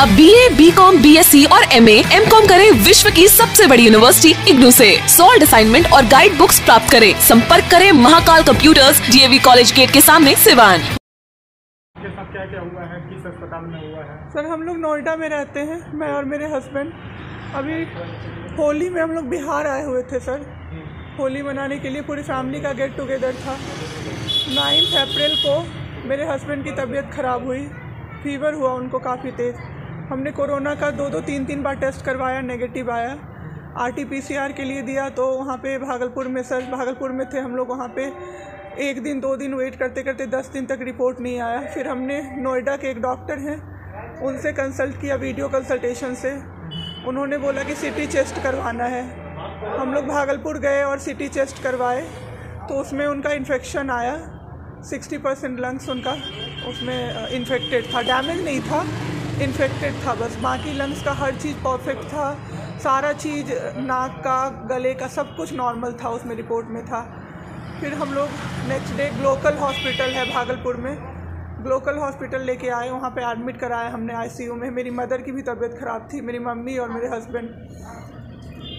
अब BA, BCom, BSc और MA, MCom करें विश्व की सबसे बड़ी यूनिवर्सिटी इग्नू से। सॉल्ड असाइनमेंट और गाइड बुक्स प्राप्त करें। संपर्क करें Mahakal computers, DAV college gate के सामने, सिवान। क्या क्या हुआ है, किस अस्पताल में हुआ है? सर हम लोग नोएडा में रहते हैं, मैं और मेरे हस्बैंड। अभी होली में हम लोग बिहार आए हुए थे सर, होली मनाने के लिए पूरी फैमिली का गेट टुगेदर था। 9 अप्रैल को मेरे हस्बैंड की तबीयत ख़राब हुई, फीवर हुआ उनको काफ़ी तेज़। हमने कोरोना का 2-2, 3-3 बार टेस्ट करवाया, नेगेटिव आया। RT-PCR के लिए दिया तो वहाँ पे भागलपुर में, सर भागलपुर में थे हम लोग, वहाँ पे 1 दिन 2 दिन वेट करते करते 10 दिन तक रिपोर्ट नहीं आया। फिर हमने नोएडा के एक डॉक्टर हैं उनसे कंसल्ट किया, वीडियो कंसल्टेशन से। उन्होंने बोला कि CT चेस्ट करवाना है। हम लोग भागलपुर गए और CT चेस्ट करवाए तो उसमें उनका इन्फेक्शन आया। 60% लंग्स उनका उसमें इन्फेक्टेड था, डैमेज नहीं था, इन्फेक्टेड था बस। बाकी लंग्स का हर चीज़ परफेक्ट था, सारा चीज़ नाक का, गले का सब कुछ नॉर्मल था, उसमें रिपोर्ट में था। फिर हम लोग नेक्स्ट डे ग्लोकल हॉस्पिटल है भागलपुर में, ग्लोकल हॉस्पिटल लेके आए, वहाँ पे एडमिट कराया हमने ICU में। मेरी मदर की भी तबीयत ख़राब थी, मेरी मम्मी और मेरे हस्बैंड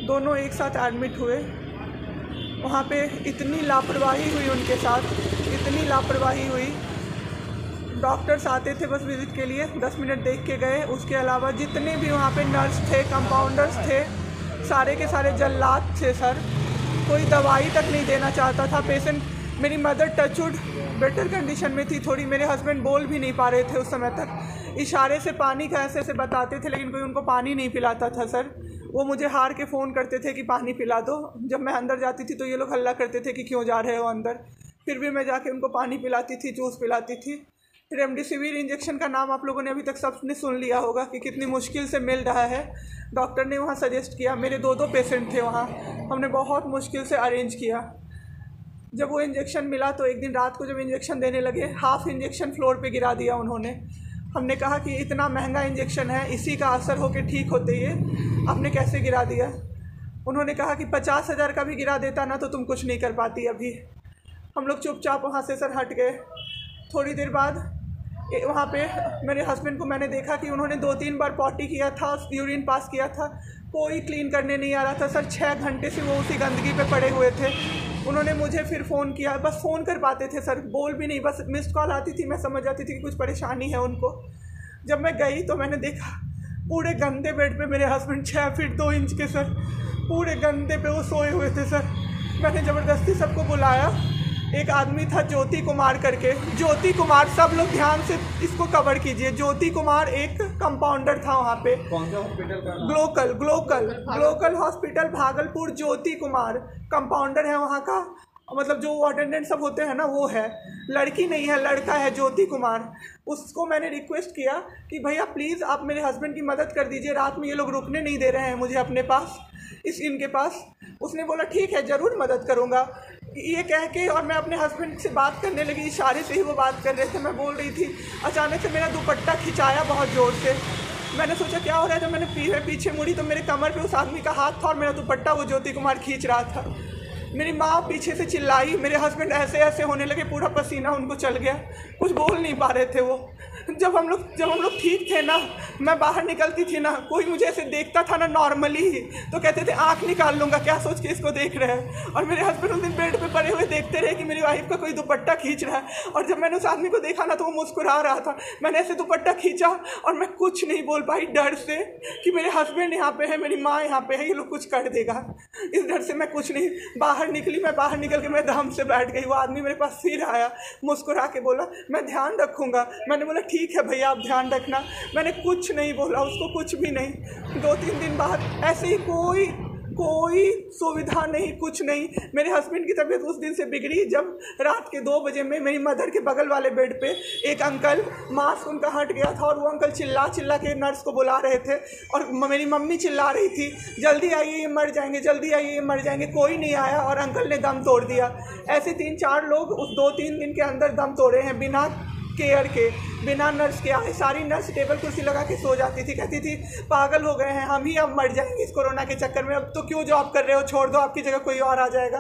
दोनों एक साथ एडमिट हुए। वहाँ पे इतनी लापरवाही हुई उनके साथ, इतनी लापरवाही हुई। डॉक्टर्स आते थे बस विज़िट के लिए, 10 मिनट देख के गए। उसके अलावा जितने भी वहाँ पे नर्स थे, कंपाउंडर्स थे, सारे के सारे जल्लाद थे सर। कोई दवाई तक नहीं देना चाहता था पेशेंट। मेरी मदर टचवुड बेटर कंडीशन में थी थोड़ी, मेरे हस्बैंड बोल भी नहीं पा रहे थे उस समय तक। इशारे से पानी का ऐसे ऐसे बताते थे, लेकिन कोई उनको पानी नहीं पिलाता था सर। वो मुझे हार के फ़ोन करते थे कि पानी पिला दो। जब मैं अंदर जाती थी तो ये लोग हल्ला करते थे कि क्यों जा रहे हो अंदर। फिर भी मैं जाके उनको पानी पिलाती थी, जूस पिलाती थी। रेमडेसिविर इंजेक्शन का नाम आप लोगों ने अभी तक सबने सुन लिया होगा कि कितनी मुश्किल से मिल रहा है। डॉक्टर ने वहाँ सजेस्ट किया, मेरे 2-2 पेशेंट थे वहाँ, हमने बहुत मुश्किल से अरेंज किया। जब वो इंजेक्शन मिला तो एक दिन रात को जब इंजेक्शन देने लगे, हाफ इंजेक्शन फ्लोर पे गिरा दिया उन्होंने। हमने कहा कि इतना महंगा इंजेक्शन है, इसी का असर होके ठीक होते ये आपने कैसे गिरा दिया। उन्होंने कहा कि 50,000 का भी गिरा देता ना तो तुम कुछ नहीं कर पाती अभी। हम लोग चुपचाप वहाँ से सर हट गए। थोड़ी देर बाद वहाँ पे मेरे हस्बैंड को मैंने देखा कि उन्होंने 2-3 बार पॉटी किया था, यूरिन पास किया था, कोई क्लीन करने नहीं आ रहा था सर। 6 घंटे से वो उसी गंदगी पे पड़े हुए थे। उन्होंने मुझे फिर फ़ोन किया, बस फ़ोन कर पाते थे सर, बोल भी नहीं, बस मिस्ड कॉल आती थी, मैं समझ जाती थी कि कुछ परेशानी है उनको। जब मैं गई तो मैंने देखा पूरे गंदे बेड पे मेरे हस्बैंड 6 फीट 2 इंच के सर, पूरे गंदे पे वो सोए हुए थे सर। मैंने ज़बरदस्ती सबको बुलाया। एक आदमी था ज्योति कुमार करके, ज्योति कुमार, सब लोग ध्यान से इसको कवर कीजिए। ज्योति कुमार एक कंपाउंडर था वहाँ पे। कौन सा हॉस्पिटल का? Glocal hospital Bhagalpur. Jyoti Kumar compounder है वहाँ का, मतलब जो अटेंडेंट सब होते हैं ना वो है, लड़की नहीं है, लड़का है ज्योति कुमार। उसको मैंने रिक्वेस्ट किया कि भैया प्लीज़ आप मेरे हस्बैंड की मदद कर दीजिए, रात में ये लोग रुकने नहीं दे रहे हैं मुझे अपने पास, इनके पास। उसने बोला ठीक है ज़रूर मदद करूँगा, ये कह के, और मैं अपने हस्बैंड से बात करने लगी, इशारे से ही वो बात कर रहे थे, मैं बोल रही थी। अचानक से मेरा दुपट्टा खिंचाया बहुत ज़ोर से। मैंने सोचा क्या हो रहा है, जब मैंने पीछे मुड़ी तो मेरे कमर पे उस आदमी का हाथ था और मेरा दुपट्टा वो ज्योति कुमार खींच रहा था। मेरी माँ पीछे से चिल्लाई, मेरे हस्बैंड ऐसे ऐसे होने लगे, पूरा पसीना उनको चल गया, कुछ बोल नहीं पा रहे थे वो। जब हम लोग ठीक थे ना, मैं बाहर निकलती थी ना, कोई मुझे ऐसे देखता था ना नॉर्मली ही तो कहते थे आँख निकाल लूँगा, क्या सोच के इसको देख रहे हैं। और मेरे हस्बैंड उस दिन बेड पे पड़े हुए देखते रहे कि मेरी वाइफ का कोई दुपट्टा खींच रहा है। और जब मैंने उस आदमी को देखा ना तो वो मुस्कुरा रहा था। मैंने ऐसे दुपट्टा खींचा और मैं कुछ नहीं बोल पाई, डर से कि मेरे हस्बैंड यहाँ पे है, मेरी माँ यहाँ पे है, ये लोग कुछ कर देगा, इस डर से मैं कुछ नहीं बाहर निकली। मैं बाहर निकल के मैं दम से बैठ गई। वो आदमी मेरे पास फिर आया, मुस्कुरा के बोला मैं ध्यान रखूँगा। मैंने बोला ठीक है भैया आप ध्यान रखना। मैंने कुछ नहीं बोला उसको, कुछ भी नहीं। 2-3 दिन बाद ऐसे ही कोई सुविधा नहीं, कुछ नहीं। मेरे हस्बैंड की तबीयत उस दिन से बिगड़ी जब रात के 2 बजे में मेरी मदर के बगल वाले बेड पे एक अंकल, मास्क उनका हट गया था और वो अंकल चिल्ला चिल्ला के नर्स को बुला रहे थे और मेरी मम्मी चिल्ला रही थी जल्दी आइए ये मर जाएंगे, जल्दी आइए ये मर जाएंगे। कोई नहीं आया और अंकल ने दम तोड़ दिया। ऐसे 3-4 लोग उस 2-3 दिन के अंदर दम तोड़े हैं बिना केयर के, बिना नर्स के आए। सारी नर्स टेबल कुर्सी लगा के सो जाती थी, कहती थी पागल हो गए हैं हम ही, अब मर जाएंगे इस कोरोना के चक्कर में, अब तो क्यों जॉब कर रहे हो, छोड़ दो, आपकी जगह कोई और आ जाएगा।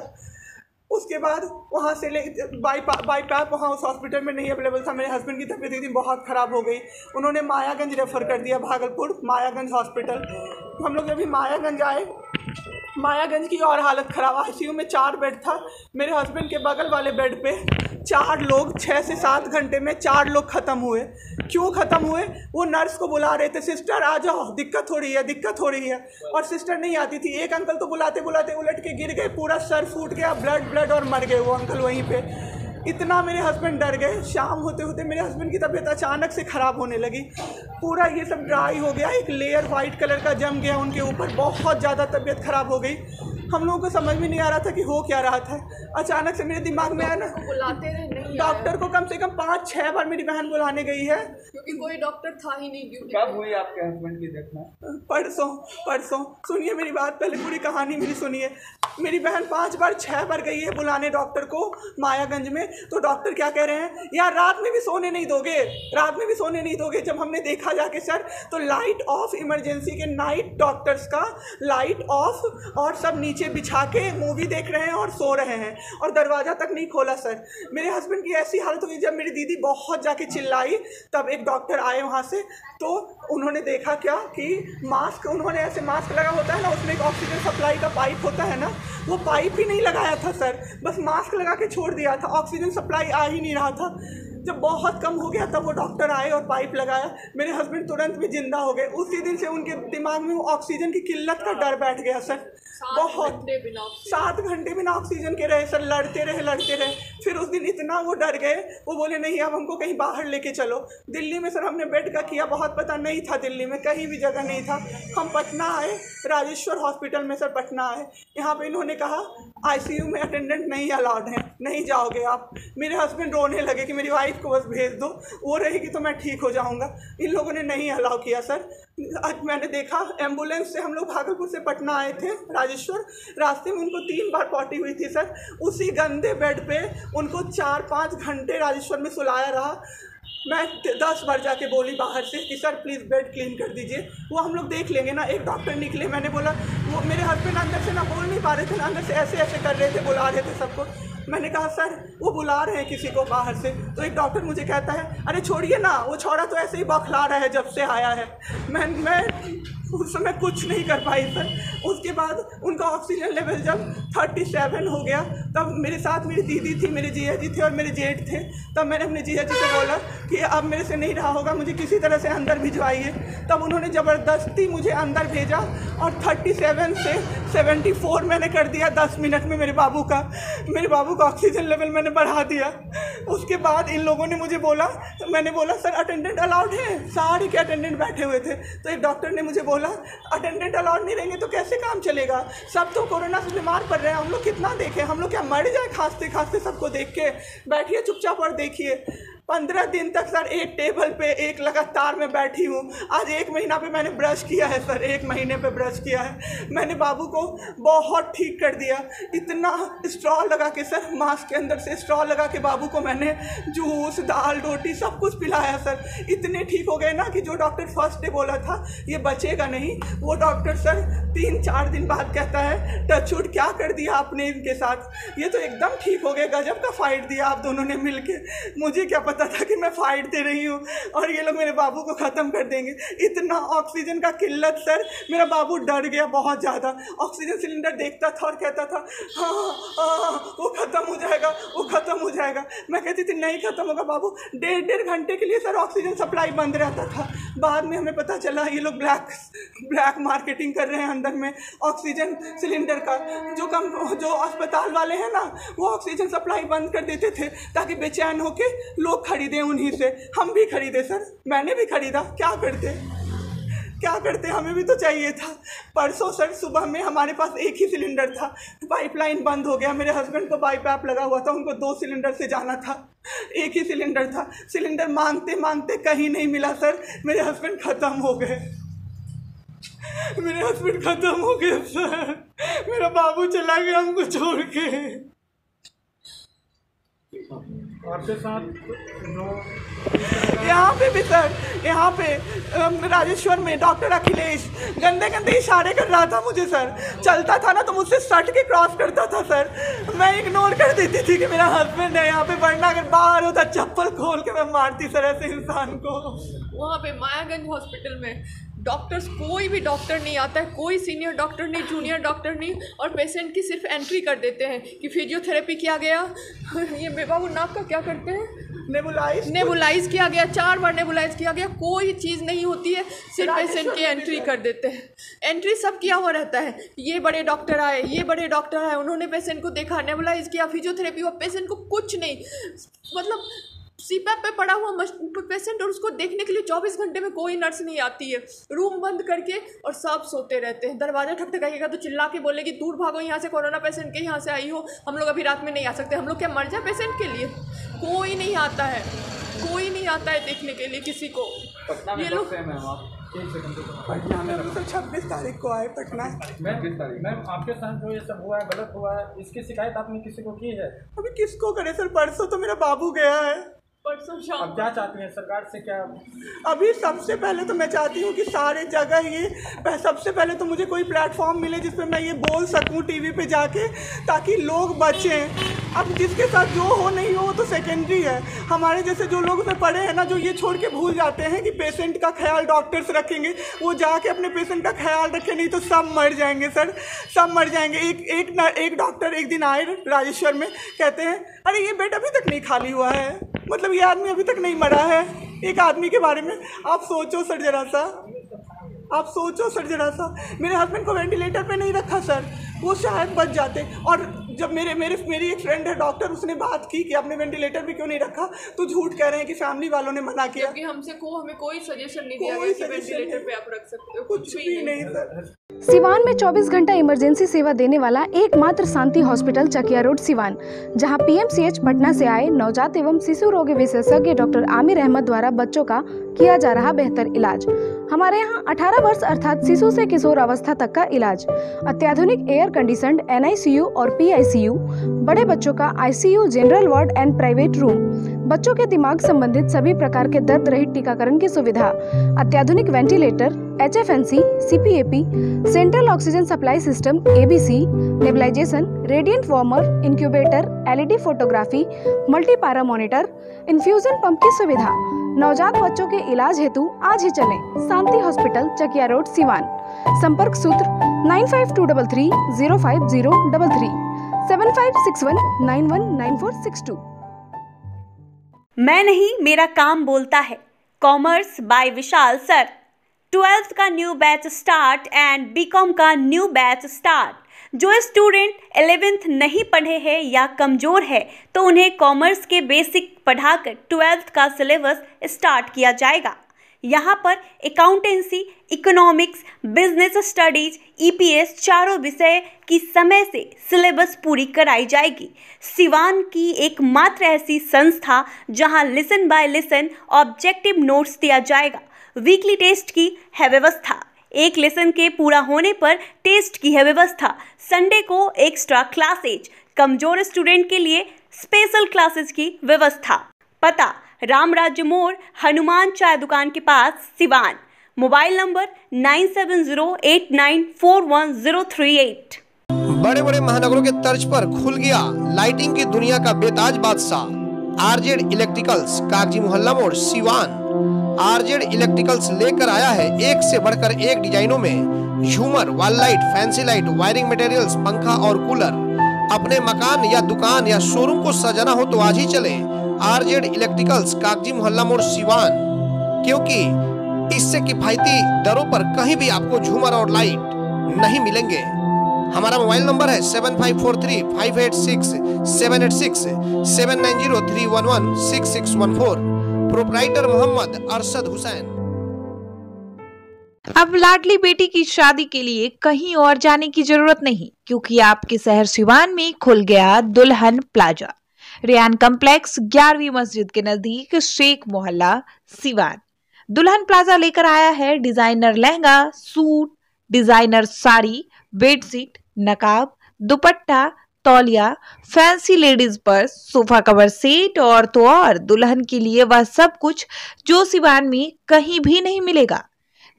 उसके बाद वहाँ से ले बाईपास वहाँ उस हॉस्पिटल में नहीं अवेलेबल था। मेरे हस्बैंड की तबीयत एक दिन बहुत ख़राब हो गई, उन्होंने मायागंज रेफ़र कर दिया, भागलपुर मायागंज हॉस्पिटल। हम लोग जब भी मायागंज आए, मायागंज की और हालत ख़राब, आईसीयू में 4 बेड था। मेरे हस्बैंड के बगल वाले बेड पे 4 लोग 6 से 7 घंटे में 4 लोग ख़त्म हुए। क्यों ख़त्म हुए? वो नर्स को बुला रहे थे, सिस्टर आ जाओ, दिक्कत हो रही है, दिक्कत हो रही है, और सिस्टर नहीं आती थी। एक अंकल तो बुलाते बुलाते उलट के गिर गए, पूरा सर फूट गया, ब्लड और मर गए वो अंकल वहीं पे। इतना मेरे हस्बैंड डर गए। शाम होते होते मेरे हस्बैंड की तबीयत अचानक से ख़राब होने लगी, पूरा ये सब ड्राई हो गया, एक लेयर वाइट कलर का जम गया उनके ऊपर, बहुत ज़्यादा तबीयत ख़राब हो गई। हम लोगों को समझ में नहीं आ रहा था कि हो क्या रहा था। अचानक से मेरे दिमाग में आया ना, बुलाते रहे, नहीं डॉक्टर को कम से कम 5-6 बार मेरी बहन बुलाने गई है, क्योंकि कोई डॉक्टर था ही नहीं ड्यूटी। कब हुई आपके हस्बैंड की देखना? परसों सुनिए मेरी बात, पहले पूरी कहानी मेरी सुनिए। मेरी बहन 5 बार 6 बार गई है बुलाने डॉक्टर को मायागंज में, तो डॉक्टर क्या कह रहे हैं, यार रात में भी सोने नहीं दोगे, रात में भी सोने नहीं दोगे। जब हमने देखा जाके सर, तो लाइट ऑफ, इमरजेंसी के नाइट डॉक्टर्स का लाइट ऑफ, और सब नीचे बिछा के मूवी देख रहे हैं और सो रहे हैं, और दरवाज़ा तक नहीं खोला सर। मेरे हस्बैंड की ऐसी हालत हुई, जब मेरी दीदी बहुत जाके चिल्लाई, तब एक डॉक्टर आए वहाँ से, तो उन्होंने देखा क्या कि मास्क, उन्होंने ऐसे मास्क लगा होता है ना, उसमें एक ऑक्सीजन सप्लाई का पाइप होता है ना, वो पाइप ही नहीं लगाया था सर, बस मास्क लगा के छोड़ दिया था, ऑक्सीजन सप्लाई आ ही नहीं रहा था। जब बहुत कम हो गया तब वो डॉक्टर आए और पाइप लगाया, मेरे हस्बैंड तुरंत भी जिंदा हो गए। उसी दिन से उनके दिमाग में वो ऑक्सीजन की किल्लत का डर बैठ गया सर, बहुत 7 घंटे बिना ऑक्सीजन के रहे सर, लड़ते रहे। फिर उस दिन इतना वो डर गए, वो बोले नहीं अब हमको कहीं बाहर लेके चलो। दिल्ली में सर हमने बेड का किया, बहुत पता नहीं था, दिल्ली में कहीं भी जगह नहीं था। हम पटना आए, राजेश्वर हॉस्पिटल में सर पटना आए, यहाँ पे इन्होंने कहा आईसीयू में अटेंडेंट नहीं अलाउड है, नहीं जाओगे आप। मेरे हस्बैंड रोने लगे कि मेरी वाइफ को बस भेज दो, वो रहेगी तो मैं ठीक हो जाऊँगा। इन लोगों ने नहीं अलाउ किया सर। आज मैंने देखा, एम्बुलेंस से हम लोग भागलपुर से पटना आए थे राजेश्वर, रास्ते में उनको 3 बार पॉटी हुई थी सर, उसी गंदे बेड पे उनको 4-5 घंटे राजेश्वर में सुलाया रहा। मैं 10 बार जाके बोली बाहर से कि सर प्लीज़ बेड क्लीन कर दीजिए, वो हम लोग देख लेंगे ना। एक डॉक्टर निकले, मैंने बोला, वो मेरे हस्बैंड अंदर से ना बोल नहीं पा रहे थे ना, अंदर से ऐसे ऐसे कर रहे थे, बुला रहे थे सबको। मैंने कहा सर वो बुला रहे हैं किसी को बाहर से, तो एक डॉक्टर मुझे कहता है अरे छोड़िए ना, वो छोड़ा तो ऐसे ही बौखला रहा है जब से आया है। मैं उस समय कुछ नहीं कर पाई सर। उसके बाद उनका ऑक्सीजन लेवल जब 37 हो गया, तब मेरे साथ मेरी दीदी थी, मेरे जीजा जी थे और मेरे जेठ थे। तब मैंने अपने जीजा जी से बोला कि अब मेरे से नहीं रहा होगा, मुझे किसी तरह से अंदर भिजवाइए। तब उन्होंने ज़बरदस्ती मुझे अंदर भेजा और 37 से 74 मैंने कर दिया 10 मिनट में। मेरे बाबू का ऑक्सीजन लेवल मैंने बढ़ा दिया। उसके बाद इन लोगों ने मुझे बोला, मैंने बोला सर अटेंडेंट अलाउड है, सारे के अटेंडेंट बैठे हुए थे। तो एक डॉक्टर ने मुझे बोला अटेंडेंट अलाउड नहीं रहेंगे तो कैसे काम चलेगा, सब तो कोरोना से बीमार पड़ रहे हैं, हम लोग कितना देखें, हम लोग क्या मर जाए खांसते खांसते सबको देख के। बैठिए चुपचाप और देखिए। 15 दिन तक सर एक टेबल पे एक लगातार मैं बैठी हूँ। आज 1 महीना पे मैंने ब्रश किया है सर, 1 महीने पे ब्रश किया है मैंने। बाबू को बहुत ठीक कर दिया, इतना स्ट्रॉ लगा के सर, मास्क के अंदर से स्ट्रॉ लगा के बाबू को मैंने जूस, दाल, रोटी सब कुछ पिलाया सर। इतने ठीक हो गए ना कि जो डॉक्टर फर्स्ट डे बोला था ये बचेगा नहीं, वो डॉक्टर सर 3-4 दिन बाद कहता है टचवुड क्या कर दिया आपने इनके साथ, ये तो एकदम ठीक हो गए, गजब का फाइट दिया आप दोनों ने मिलके। मुझे क्या पता था कि मैं फाइट दे रही हूँ और ये लोग मेरे बाबू को ख़त्म कर देंगे। इतना ऑक्सीजन का किल्लत सर, मेरा बाबू डर गया बहुत ज़्यादा। ऑक्सीजन सिलेंडर देखता था और कहता था हाँ वो ख़त्म हो जाएगा, वो ख़त्म हो जाएगा। मैं कहती थी नहीं ख़त्म होगा बाबू। 1.5 घंटे के लिए सर ऑक्सीजन सप्लाई बंद रहता था। बाद में हमें पता चला ये लोग ब्लैक मार्केटिंग कर रहे हैं अंदर में ऑक्सीजन सिलेंडर का। जो अस्पताल वाले हैं ना, वो ऑक्सीजन सप्लाई बंद कर देते थे ताकि बेचैन होके लोग खरीदें उन्हीं से। हम भी खरीदे सर, मैंने भी खरीदा, क्या करते हमें भी तो चाहिए था। परसों सर सुबह में हमारे पास एक ही सिलेंडर था, पाइपलाइन बंद हो गया। मेरे हस्बैंड को बाईपैप लगा हुआ था, उनको 2 सिलेंडर से जाना था, एक ही सिलेंडर था। सिलेंडर मांगते मांगते कहीं नहीं मिला सर, मेरे हस्बैंड ख़त्म हो गए। सर, मेरा बाबू चला गया हमको छोड़ के। आपके साथ जो यहाँ पे भी सर, यहाँ पे राजेश्वर में डॉक्टर अखिलेश गंदे गंदे इशारे कर रहा था मुझे सर। चलता था ना तो मुझसे सट के क्रॉस करता था सर। मैं इग्नोर कर देती थी कि मेरा हस्बैंड है यहाँ पे, वरना अगर बाहर होता चप्पल खोल के मैं मारती सर ऐसे इंसान को। वहाँ पे मायागंज हॉस्पिटल में डॉक्टर्स, कोई भी डॉक्टर नहीं आता है, कोई सीनियर डॉक्टर नहीं, जूनियर डॉक्टर नहीं, और पेशेंट की सिर्फ एंट्री कर देते हैं कि फिजियोथेरेपी किया गया, ये बाबू नाक का क्या करते हैं, नेबुलाइज किया गया, 4 बार नेबुलाइज किया गया, कोई चीज़ नहीं होती है, सिर्फ पेशेंट की एंट्री कर देते हैं। एंट्री सब किया हुआ रहता है, ये बड़े डॉक्टर आए, ये बड़े डॉक्टर आए, उन्होंने पेशेंट को देखा, नेबुलाइज किया, फिजियोथेरेपी हुआ, पेशेंट को कुछ नहीं, मतलब सीपैप पे पड़ा हुआ पेशेंट, और उसको देखने के लिए 24 घंटे में कोई नर्स नहीं आती है। रूम बंद करके और सब सोते रहते हैं। दरवाज़ा ठकठकाइएगा तो चिल्ला के बोलेगी दूर भागो यहाँ से, कोरोना पेशेंट के यहाँ से आई हो, हम लोग अभी रात में नहीं आ सकते। हम लोग क्या मर जाए पेशेंट के लिए? कोई नहीं आता है, कोई नहीं आता है देखने के लिए किसी को। ये लोग 26 तारीख को आए पटना। मैम आपके साथ जो ये सब हुआ है, गलत हुआ है, इसकी शिकायत आपने किसी को की है? अभी किसको करे सर? परसों तो मेरा बाबू गया है, परसों शाम। अब क्या चाहती हैं सरकार से? क्या अभी सबसे पहले तो मैं चाहती हूँ कि सारे जगह ये, सबसे पहले तो मुझे कोई प्लेटफॉर्म मिले जिस पे मैं ये बोल सकूँ टीवी पे जाके, ताकि लोग बचें। अब जिसके साथ जो हो नहीं हो वो तो सेकेंडरी है। हमारे जैसे जो लोग उसमें पड़े हैं ना, जो ये छोड़ के भूल जाते हैं कि पेशेंट का ख्याल डॉक्टर्स रखेंगे, वो जाके अपने पेशेंट का ख्याल रखें, नहीं तो सब मर जाएंगे सर, सब मर जाएंगे। एक डॉक्टर एक दिन आए राजेश्वर में, कहते हैं अरे ये बेड अभी तक नहीं खाली हुआ है, मतलब ये आदमी अभी तक नहीं मरा है। एक आदमी के बारे में आप सोचो सर जरा सा, आप सोचो सर जरा सा। मेरे हस्बैंड को वेंटिलेटर पे नहीं रखा सर, वो शायद बच जाते। और जब मेरी एक फ्रेंड है डॉक्टर, उसने बात की कि आपने वेंटिलेटर पे क्यों नहीं रखा, तो झूठ कह रहे हैं कि फैमिली वालों ने मना किया। क्योंकि हमें कोई सजेशन नहीं दिया गया कि वेंटिलेटर पे आप रख सकते हो, कुछ भी नहीं सर। सिवान में 24 घंटा इमरजेंसी सेवा देने वाला एकमात्र शांति हॉस्पिटल चकिया रोड सिवान, जहां पीएमसीएच पटना से आए नवजात एवं शिशु रोग विशेषज्ञ डॉक्टर आमिर अहमद द्वारा बच्चों का किया जा रहा बेहतर इलाज। हमारे यहाँ 18 वर्ष अर्थात शिशु से किशोर अवस्था तक का इलाज, अत्याधुनिक एयर कंडीशनड NICU और PICU, बड़े बच्चों का ICU, general ward and private room, बच्चों के दिमाग संबंधित सभी प्रकार के दर्द रहित टीकाकरण की सुविधा, अत्याधुनिक ventilator, HFNC, CPAP, central oxygen supply system ABC, nebulization, radiant warmer, incubator, LED photography, multipara monitor, infusion pump की सुविधा। नवजात बच्चों के इलाज हेतु आज ही चलें शांति हॉस्पिटल चकिया रोड सिवान। संपर्क सूत्र 9523305033 7561919462। मैं नहीं, मेरा काम बोलता है। Commerce by Vishal sir. 12th का new batch start and BCom का न्यू बैच स्टार्ट। जो स्टूडेंट 11th नहीं पढ़े हैं या कमज़ोर है तो उन्हें कॉमर्स के बेसिक पढ़ाकर 12th का सिलेबस स्टार्ट किया जाएगा। यहाँ पर accountancy, economics, business studies, EPS चारों विषय की समय से सिलेबस पूरी कराई जाएगी। सिवान की एकमात्र ऐसी संस्था जहाँ line by line objective notes दिया जाएगा। वीकली टेस्ट की है व्यवस्था। एक लेसन के पूरा होने पर टेस्ट की है व्यवस्था। संडे को एक्स्ट्रा क्लासेज, कमजोर स्टूडेंट के लिए स्पेशल क्लासेस की व्यवस्था। पता राम राज्य मोड़, हनुमान चाय दुकान के पास, सिवान। Mobile number 9708941038। बड़े बड़े महानगरों के तर्ज पर खुल गया लाइटिंग की दुनिया का बेताज बादशाह RZ इलेक्ट्रिकल्स, कागजी मोहल्ला मोड़, सिवान। RZ इलेक्ट्रिकल्स लेकर आया है एक से बढ़कर एक डिजाइनों में झूमर, wall light, fancy light, wiring materials, पंखा और कूलर। अपने मकान या दुकान या शोरूम को सजाना हो तो आज ही चलें RZ इलेक्ट्रिकल्स, कागजी मोहल्ला मोड़, सिवान, क्योंकि इससे किफायती दरों पर कहीं भी आपको झूमर और लाइट नहीं मिलेंगे। हमारा मोबाइल नंबर है 7543-586-786, 7903116614। प्रोप्राइटर मोहम्मद अरशद हुसैन। अब लाडली बेटी की शादी के लिए कहीं और जाने की जरूरत नहीं, क्योंकि आपके शहर सिवान में खुल गया दुल्हन प्लाजा। रेयान कॉम्प्लेक्स 11वीं मस्जिद के नजदीक, शेख मोहल्ला, सिवान। दुल्हन प्लाजा लेकर आया है designer lehenga, suit, designer sari, bedsheet, नकाब, दुपट्टा, तौलिया, fancy ladies purse, sofa cover set और तो और दुल्हन के लिए वह सब कुछ जो सिवान में कहीं भी नहीं मिलेगा।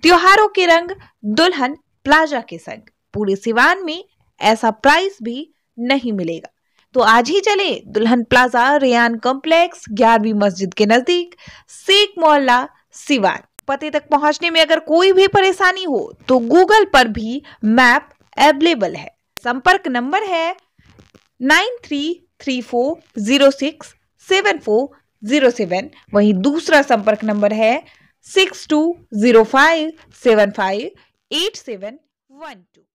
त्योहारों के रंग दुल्हन प्लाजा के संग पूरे सिवान में ऐसा प्राइस भी नहीं मिलेगा। तो आज ही चले दुल्हन प्लाजा, रेयान कॉम्प्लेक्स, 11वीं मस्जिद के नजदीक, शेख मोहल्ला, सिवान। पते तक पहुंचने में अगर कोई भी परेशानी हो तो गूगल पर भी मैप अवेलेबल है। संपर्क नंबर है 9334067407। वहीं दूसरा संपर्क नंबर है 6205758712।